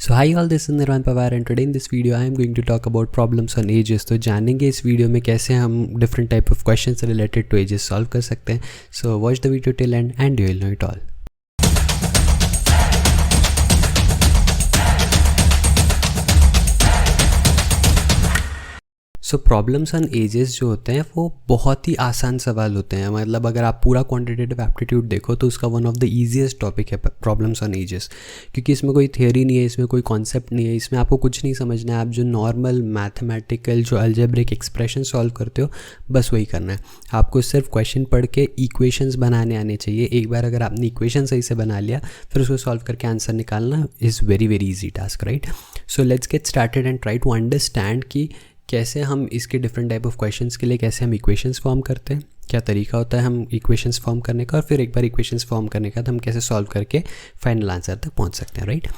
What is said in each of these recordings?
So hi all, this is Nirvan Pawar and today in this video I am going to talk about problems on ages. तो जानेंगे इस video में कैसे हम different type of questions related to ages solve कर सकते हैं. So watch the video till end and you will know it all. So problems on edges जो होते हैं वो बहुत ही आसान सवाल होते हैं. मतलब अगर आप पूरा क्वांटिटेटिव एप्टीट्यूड देखो तो उसका one of the easiest topic है प्रॉब्लम्स ऑन एजेस, क्योंकि इसमें कोई थियोरी नहीं है, इसमें कोई कॉन्सेप्ट नहीं है, इसमें आपको कुछ नहीं समझना है. आप जो नॉर्मल मैथमेटिकल जो अलजेब्रिक एक्सप्रेशन सॉल्व करते हो बस वही करना है. आपको सिर्फ क्वेश्चन पढ़ के इक्वेशंस बनाने आने चाहिए. एक बार अगर आपने इक्वेशन सही से बना लिया फिर उसको सॉल्व करके आंसर निकालना is very very easy task, right. So let's get started and try to understand कि कैसे हम इसके डिफरेंट टाइप ऑफ क्वेश्चंस के लिए कैसे हम इक्वेशंस फॉर्म करते हैं, क्या तरीका होता है हम इक्वेशंस फॉर्म करने का, और फिर एक बार इक्वेशंस फॉर्म करने का तो हम कैसे सॉल्व करके फाइनल आंसर तक पहुंच सकते हैं, राइट.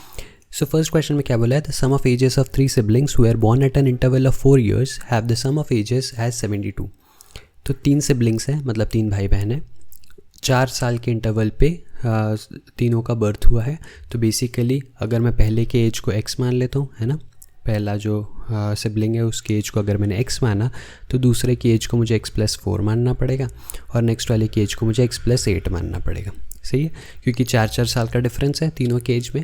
सो फर्स्ट क्वेश्चन में क्या बोला है, the sum of ages of 3 siblings who are born at an interval of 4 years have the sum of ages as 72. तो 3 सिबलिंग्स हैं, मतलब 3 भाई बहन हैं, 4 साल के इंटरवल पे तीनों का बर्थ हुआ है. तो बेसिकली अगर मैं पहले के एज को x मान लेता हूँ, है ना, पहला जो सिबलिंग है उसके एज को अगर मैंने x माना तो दूसरे की एज को मुझे x+4 मानना पड़ेगा और नेक्स्ट वाले की एज को मुझे x+8 मानना पड़ेगा. सही है, क्योंकि 4 साल का डिफरेंस है तीनों के एज में.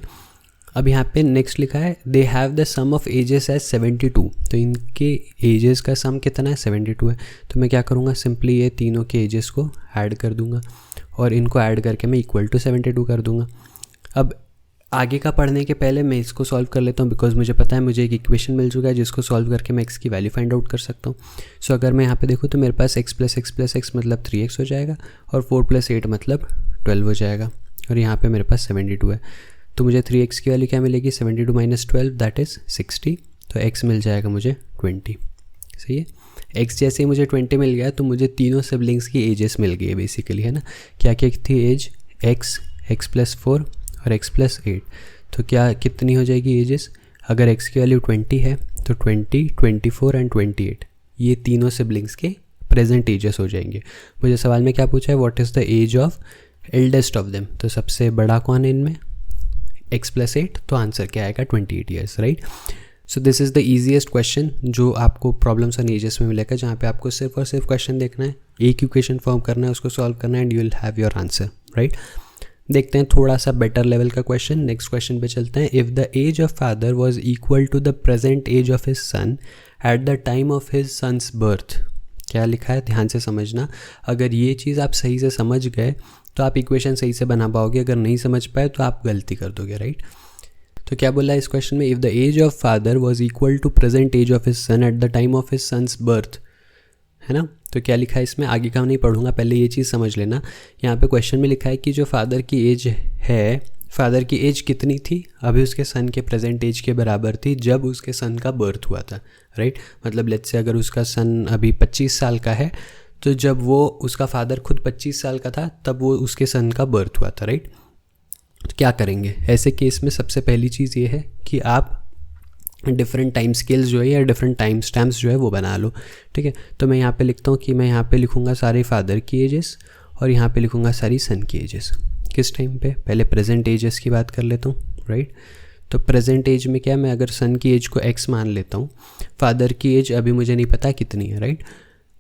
अब यहाँ पे नेक्स्ट लिखा है they have the sum of ages as 72. तो इनके एजेस का सम कितना है, 72 है. तो मैं क्या करूँगा, सिंपली ये तीनों के एजेस को ऐड कर दूँगा और इनको ऐड करके मैं इक्वल टू 72 कर दूँगा. अब आगे का पढ़ने के पहले मैं इसको सॉल्व कर लेता हूँ, बिकॉज मुझे पता है मुझे एक इक्वेशन मिल चुका है जिसको सॉल्व करके मैं x की वैल्यू फाइंड आउट कर सकता हूँ. सो अगर मैं यहाँ पे देखूँ तो मेरे पास x मतलब 3x हो जाएगा और 4+8 मतलब 12 हो जाएगा और यहाँ पे मेरे पास 72 है. तो मुझे 3x की वैल्यू क्या मिलेगी, 72 - 12 दैट इज़ 60. तो x मिल जाएगा मुझे 20. सही है, x जैसे ही मुझे 20 मिल गया तो मुझे तीनों सिबलिंग्स की एजेस मिल गई है बेसिकली, है ना. क्या क्या थी एज, x+4 और x+8. तो क्या कितनी हो जाएगी एजेस, अगर x की वैल्यू 20 है तो 20, 24 एंड 28 ये तीनों सिबलिंग्स के प्रेजेंट एजेस हो जाएंगे. मुझे सवाल में क्या पूछा है, what is the age of eldest of them. तो सबसे बड़ा कौन है इनमें, x+8. तो आंसर क्या आएगा, 28 years, right. So this is the easiest question जो आपको प्रॉब्लम्स ऑन एजेस में मिलेगा, जहाँ पे आपको सिर्फ और सिर्फ क्वेश्चन देखना है, एक इक्वेशन फॉर्म करना है, उसको सॉल्व करना है and you will have your answer, right. देखते हैं थोड़ा सा बेटर लेवल का क्वेश्चन. नेक्स्ट क्वेश्चन पे चलते हैं. If the age of father was equal to the present age of his son at the time of his son's birth. क्या लिखा है, ध्यान से समझना. अगर ये चीज़ आप सही से समझ गए तो आप इक्वेशन सही से बना पाओगे, अगर नहीं समझ पाए तो आप गलती कर दोगे, राइट. तो क्या बोला है इस क्वेश्चन में, if the age of father was equal to present age of his son at the time of his son's birth, है ना. तो क्या लिखा है इसमें, आगे का नहीं पढ़ूंगा, पहले ये चीज़ समझ लेना. यहाँ पे क्वेश्चन में लिखा है कि जो फादर की एज है, फादर की एज कितनी थी, अभी उसके सन के प्रेजेंट एज के बराबर थी जब उसके सन का बर्थ हुआ था, राइट. मतलब लेट्स से अगर उसका सन अभी 25 साल का है तो जब वो उसका फादर खुद 25 साल का था तब वो उसके सन का बर्थ हुआ था, राइट. तो क्या करेंगे ऐसे केस में, सबसे पहली चीज़ ये है कि आप डिफरेंट टाइम स्केल्स जो है या डिफरेंट टाइम स्टैम्प्स जो है वो बना लो, ठीक है. तो मैं यहाँ पे लिखता हूँ कि मैं यहाँ पे लिखूँगा सारे फादर की एजेस और यहाँ पे लिखूँगा सारी सन की एजेस. किस टाइम पे, पहले प्रेजेंट एजेस की बात कर लेता हूँ, राइट. तो प्रेजेंट एज में क्या, मैं अगर सन की एज को x मान लेता हूँ, फादर की एज अभी मुझे नहीं पता कितनी है, राइट.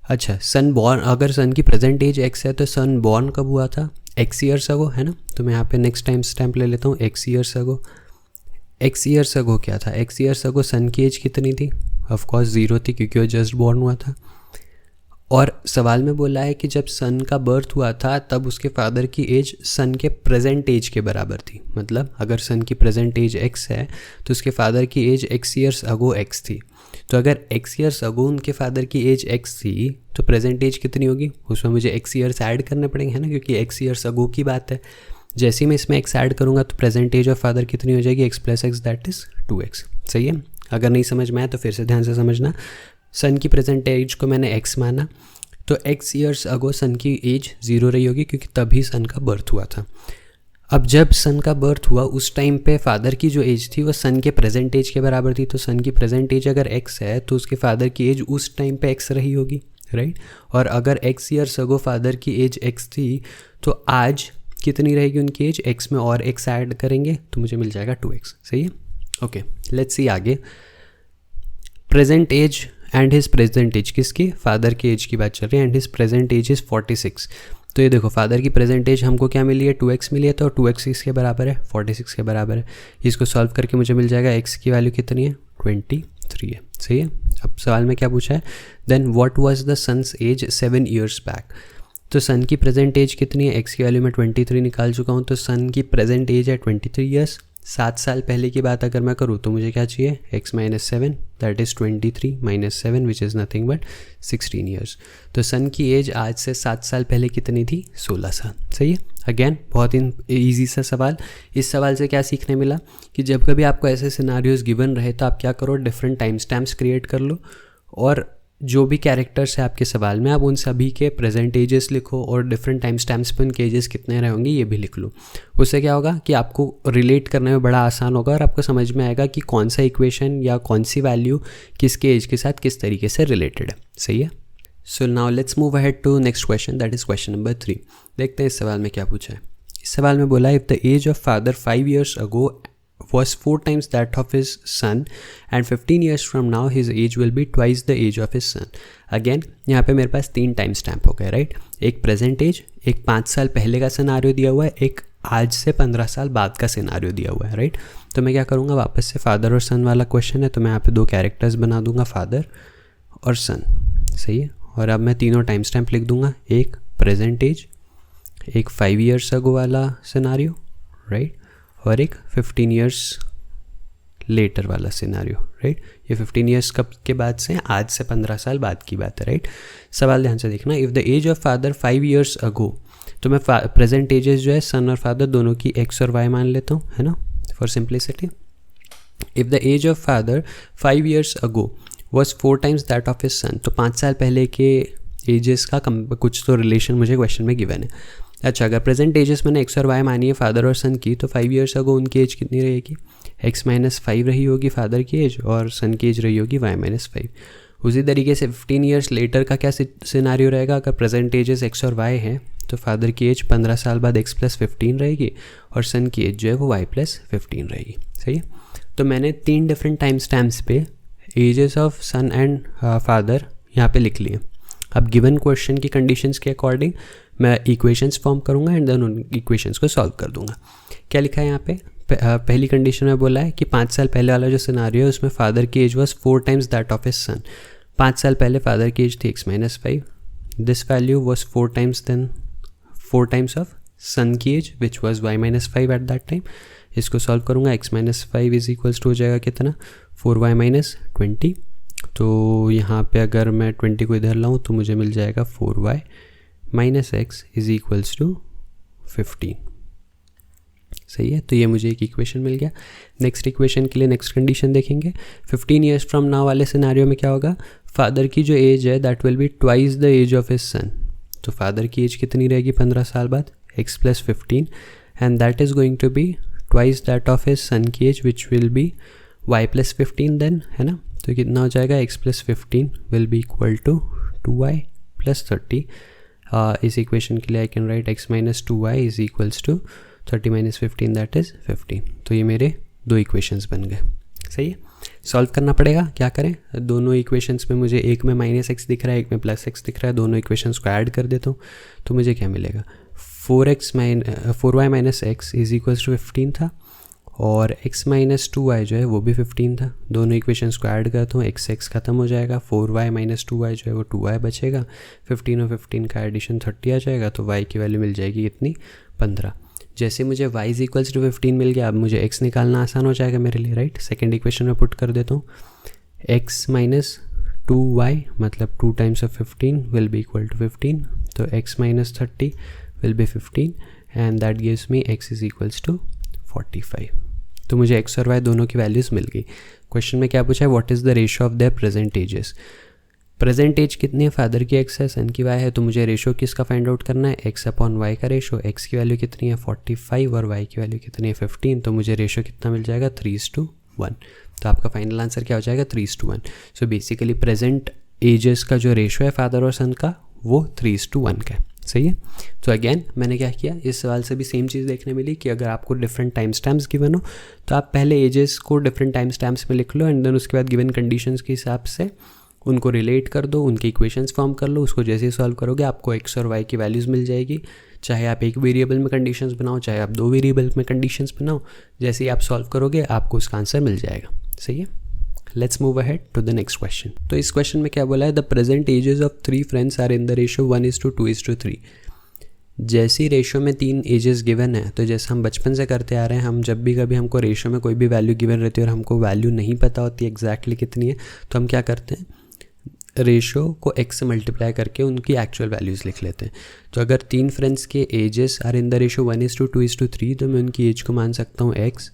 अच्छा, सन बॉर्न, अगर सन की प्रेजेंट एज x है तो सन बॉर्न कब हुआ था, x ईयर्स अगो, है ना. तो मैं यहाँ पे नेक्स्ट टाइम स्टैम्प ले लेता हूँ, x years ago. x years अगो क्या था, x ईयर्स अगो सन की एज कितनी थी, ऑफ कोर्स 0 थी क्योंकि वो जस्ट बॉर्न हुआ था. और सवाल में बोला है कि जब सन का बर्थ हुआ था तब उसके फादर की एज सन के प्रेजेंट एज के बराबर थी. मतलब अगर सन की प्रेजेंट एज x है तो उसके फादर की age x years ago x थी. तो अगर x ईयर्स अगो उनके फादर की एज x थी तो प्रेजेंट एज कितनी होगी, उसमें मुझे x ईयर्स ऐड करने पड़ेंगे, है ना, क्योंकि x ईयर्स अगो की बात है. जैसे ही मैं इसमें x ऐड करूँगा तो प्रेजेंट एज ऑफ फादर कितनी हो जाएगी, x+x दैट इज़ 2x. सही है, अगर नहीं समझ में आया तो फिर से ध्यान से समझना. सन की प्रेजेंट एज को मैंने x माना तो x ईयर्स अगो सन की एज 0 रही होगी क्योंकि तभी सन का बर्थ हुआ था. अब जब सन का बर्थ हुआ उस टाइम पे फादर की जो एज थी वो सन के प्रेजेंट एज के बराबर थी. तो सन की प्रेजेंट एज अगर x है तो उसके फादर की एज उस टाइम पे x रही होगी, राइट. और अगर x ईयर्स अगो फादर की एज x थी तो आज कितनी रहेगी उनकी एज, x में और x ऐड करेंगे तो मुझे मिल जाएगा 2x. सही है, ओके, लेट्स सी आगे। Present age and his present age, किसकी? फादर की एज की बात चल रही है। And his present age is 46। तो ये देखो फादर की प्रेजेंट एज हमको क्या मिली है? 2x मिली है, तो 2x किसके बराबर है? 46 के बराबर है। इसको सॉल्व करके मुझे मिल जाएगा x की वैल्यू कितनी है? 23 है। सही है। अब सवाल में क्या पूछा है? Then what was the son's age 7 years back. तो सन की प्रेजेंट एज कितनी है? x की वैल्यू मैं 23 निकाल चुका हूँ, तो सन की प्रेजेंट एज है 23 ईयर्स। 7 साल पहले की बात अगर मैं करूँ तो मुझे क्या चाहिए? x - 7 that is 23 - 7 which is nothing but 16 years. तो सन की एज आज से 7 साल पहले कितनी थी? 16 साल। सही है। अगेन बहुत ही ईजी सा सवाल। इस सवाल से क्या सीखने मिला कि जब कभी आपको ऐसे सिनारियोज गिवन रहे तो आप क्या करो? डिफरेंट टाइम स्टैम्प्स क्रिएट कर लो और जो भी कैरेक्टर्स है आपके सवाल में आप उन सभी के प्रेजेंट एजेस लिखो और डिफरेंट टाइम स्टैम्प्स पे उनके एजेस कितने रहेंगे ये भी लिख लो। उससे क्या होगा कि आपको रिलेट करने में बड़ा आसान होगा और आपको समझ में आएगा कि कौन सा इक्वेशन या कौन सी वैल्यू किसके एज के साथ किस तरीके से रिलेटेड है। सही है। So now let's move ahead to next question, that is question number 3। देखते हैं इस सवाल में क्या पूछा है। इस सवाल में बोला if the age of father 5 years ago was 4 times that of his son and 15 years from now his age will be twice the age of his son. Again यहाँ पे मेरे पास 3 टाइम स्टैम्प हो गए, राइट? एक present as, एक 5 साल पहले का सिनारियो दिया हुआ है, एक आज से 15 साल बाद का सिनारियो दिया हुआ है, राइट? तो मैं क्या करूँगा, वापस से फादर और सन वाला क्वेश्चन है तो मैं यहाँ पे 2 कैरेक्टर्स बना दूंगा, फादर और सन। सही है। और अब मैं तीनों टाइम स्टैम्प लिख दूंगा, एक प्रेजेंट एज, एक 5 years ago वाला सिनारियो, राइट? और एक 15 years लेटर वाला सिनारियो, राइट? ये 15 years कब के बाद से? आज से 15 साल बाद की बात है, राइट? सवाल ध्यान से देखना। If the age of father 5 years ago, तो मैं प्रेजेंट एजेस जो है सन और फादर दोनों की x और y मान लेता हूँ, है ना, for simplicity. If the age of father 5 years ago was 4 times that of his son, तो 5 साल पहले के एजेस का कुछ तो रिलेशन मुझे क्वेश्चन में गिवन है। अच्छा, अगर प्रेजेंट एजेस मैंने x और y मानी है फादर और सन की, तो 5 years ago उनकी एज कितनी रहेगी? x - 5 रही होगी फादर की एज और सन की एज रही होगी y - 5। उसी तरीके से 15 years लेटर का क्या सिनारियो रहेगा? अगर प्रेजेंट एजेस x और y है तो फादर की एज 15 साल बाद x + 15 रहेगी और सन की एज जो है वो y + 15 रहेगी। सही है। तो मैंने 3 डिफरेंट टाइम स्टैम्प्स पे ages of son and father यहाँ पे लिख लिए। अब गिवन क्वेश्चन की कंडीशंस के अकॉर्डिंग मैं इक्वेशंस फॉर्म करूँगा एंड देन उन इक्वेशंस को सॉल्व कर दूंगा। क्या लिखा है यहाँ पे? पहली कंडीशन में बोला है कि 5 साल पहले वाला जो सिनारियो है उसमें फादर की age was 4 times that of his son. 5 साल पहले फादर की एज थी x - 5, this value was 4 times then 4 times of son की age which was y - 5 at that time. इसको सॉल्व करूँगा, x - 5 इज इक्वल्स टू हो जाएगा कितना? 4y - 20। तो यहाँ पे अगर मैं 20 को इधर लाऊँ तो मुझे मिल जाएगा 4y - x is equals to 15। सही है। तो ये मुझे एक इक्वेशन मिल गया। नेक्स्ट इक्वेशन के लिए नेक्स्ट कंडीशन देखेंगे। 15 years फ्रॉम नाउ वाले सिनारियो में क्या होगा? फादर की जो एज है that will be twice the age of his son. तो फादर की एज कितनी रहेगी 15 साल बाद? x + 15 and that is going to be twice that of his son की age which will be y + 15 then, है ना। तो कितना हो जाएगा? x + 15 will be equal to 2y + 30। इस इक्वेशन के लिए I can write x - 2y is equals to 30 - 15 that is 15। तो ये मेरे 2 इक्वेशंस बन गए। सही है। सॉल्व करना पड़ेगा। क्या करें? दोनों इक्वेशंस में मुझे एक में -x दिख रहा है, एक में +x दिख रहा है। दोनों इक्वेशंस को ऐड कर देता हूँ तो मुझे क्या मिलेगा? 4y - x is equals to 15 था और x - 2y जो है वो भी 15 था। दोनों इक्वेशंस को ऐड करता हूँ, x खत्म हो जाएगा, 4y - 2y जो है वो 2y बचेगा, 15 और 15 का एडिशन 30 आ जाएगा। तो y की वैल्यू मिल जाएगी कितनी? 15। जैसे मुझे y इज इक्वल्स टू 15 मिल गया, अब मुझे x निकालना आसान हो जाएगा मेरे लिए, राइट? सेकेंड इक्वेशन में पुट कर देता हूँ, x - 2y मतलब 2 times of 15 will be equal to 15। तो x - 30 will be 15 and that gives me x is equals to 45। तो मुझे x और y दोनों की वैल्यूज़ मिल गई। क्वेश्चन में क्या पूछा है? What is the ratio of their present ages. Present age कितनी है? फादर की x है, सन की y है। तो मुझे रेशो किसका फाइंड आउट करना है? x/y का रेशो। x की वैल्यू कितनी है? 45 और y की वैल्यू कितनी है? 15। तो मुझे रेशो कितना मिल जाएगा? 3:1। तो आपका फाइनल आंसर क्या हो जाएगा? 3:1। सो बेसिकली प्रेजेंट एजेस का जो रेशो है फादर और सन का वो 3:1 का है। सही है। तो अगेन मैंने क्या किया, इस सवाल से भी सेम चीज़ देखने मिली कि अगर आपको डिफरेंट टाइम स्टैम्प्स गिवन हो तो आप पहले एजेस को डिफरेंट टाइम स्टैम्प्स में लिख लो एंड देन उसके बाद गिवन कंडीशंस के हिसाब से उनको रिलेट कर दो, उनके इक्वेशंस फॉर्म कर लो। उसको जैसे ही सॉल्व करोगे आपको एक्स और वाई की वैल्यूज़ मिल जाएगी, चाहे आप एक वेरिएबल में कंडीशंस बनाओ चाहे आप दो वेरिएबल में कंडीशंस बनाओ, जैसे ही आप सॉल्व करोगे आपको उसका आंसर मिल जाएगा। सही है। Let's move ahead to the next question. तो इस क्वेश्चन में क्या बोला है, the present ages of 3 friends are in the ratio 1:2:3। जैसी रेशियो में 3 एजेस गिवन है, तो जैसे हम बचपन से करते आ रहे हैं, हम जब भी कभी हमको रेशियो में कोई भी वैल्यू गिवन रहती है और हमको वैल्यू नहीं पता होती एग्जैक्टली कितनी है, तो हम क्या करते हैं, रेशियो को x से मल्टीप्लाई करके उनकी एक्चुअल वैल्यूज़ लिख लेते हैं। तो अगर 3 फ्रेंड्स के ages are in the ratio 1:2:3 तो मैं उनकी एज को मान सकता हूँ x,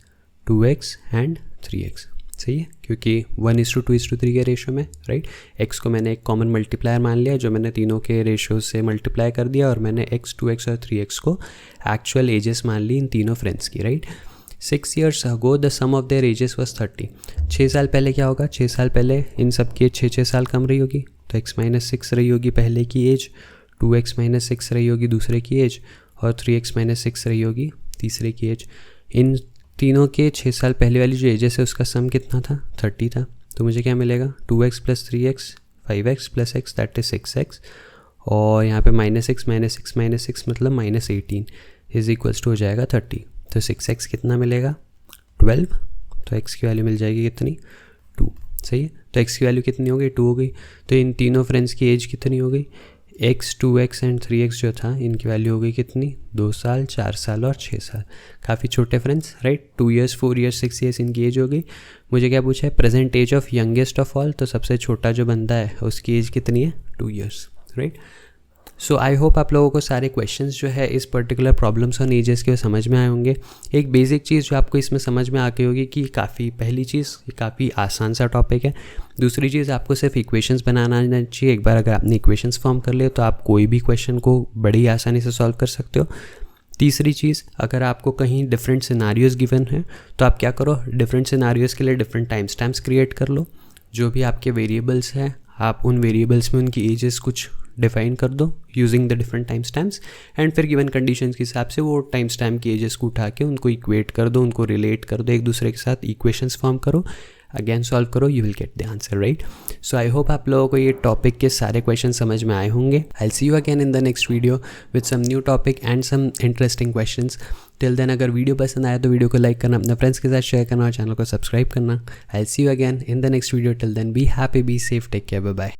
2x एंड 3x। सही है, क्योंकि 1:2:3 के रेशियो में, राइट, x को मैंने एक कॉमन मल्टीप्लायर मान लिया जो मैंने तीनों के रेशियो से मल्टीप्लाई कर दिया और मैंने x, 2x और 3x को एक्चुअल एजेस मान ली इन तीनों फ्रेंड्स की, right. 6 years ago the sum of their ages was 30। 6 साल पहले क्या होगा, 6 साल पहले इन सब की 6 साल कम रही होगी, तो x-6 रही होगी पहले की एज, 2x-6 रही होगी दूसरे की एज और 3x-6 रही होगी तीसरे की एज। इन तीनों के 6 साल पहले वाली जो एजेस है उसका सम कितना था, 30 था। तो मुझे क्या मिलेगा, 2x + 3x 5x + x that is 6x और यहाँ पे -6 मतलब -18 इज इक्वल्स टू हो जाएगा 30। तो 6x कितना मिलेगा, 12। तो x की वैल्यू मिल जाएगी कितनी, 2। सही है, तो x की वैल्यू कितनी हो गई, 2 हो गई। तो इन तीनों फ्रेंड्स की एज कितनी हो गई, x, 2x एंड 3x जो था इनकी वैल्यू हो गई कितनी, 2 साल, 4 साल और 6 साल। काफ़ी छोटे friends, right. 2 years, 4 years, 6 years इनकी एज हो गई। मुझे क्या पूछा है, present age of youngest of all, तो सबसे छोटा जो बंदा है उसकी एज कितनी है, 2 years, right. So I hope आप लोगों को सारे क्वेश्चंस जो है इस पर्टिकुलर प्रॉब्लम्स ऑन एजेस के समझ में आए होंगे। एक बेसिक चीज़ जो आपको इसमें समझ में आ गई होगी कि काफ़ी, पहली चीज़ काफ़ी आसान सा टॉपिक है। दूसरी चीज़, आपको सिर्फ इक्वेशंस बनाना आना चाहिए। एक बार अगर आपने इक्वेशंस फॉर्म कर लिए तो आप कोई भी क्वेश्चन को बड़ी आसानी से सॉल्व कर सकते हो। तीसरी चीज़, अगर आपको कहीं डिफरेंट सिनारियोज़ गिवन है तो आप क्या करो, डिफरेंट सिनारियोज़ के लिए डिफरेंट टाइम स्टैम्प्स क्रिएट कर लो। जो भी आपके वेरिएबल्स हैं आप उन वेरिएबल्स में उनकी एजेस कुछ डिफाइन कर दो using the different time stamps and फिर गिवन कंडीशंस के हिसाब से वो टाइम स्टैम्प की एजेस को उठा के उनको इक्वेट कर दो, उनको रिलेट कर दो एक दूसरे के साथ, इक्वेशंस फॉर्म करो, अगेन सॉल्व करो, you will get the answer, right. So I hope आप लोगों को ये टॉपिक के सारे क्वेश्चन समझ में आए होंगे। I will see you again in the next video with some new topic and some interesting questions. Till then अगर वीडियो पसंद आया तो वीडियो को लाइक करना, अपने फ्रेंड्स के साथ शेयर करना और चैनल को सब्सक्राइब करना। I will see you again in the next video. Till then be happy, be safe, take care, bye bye.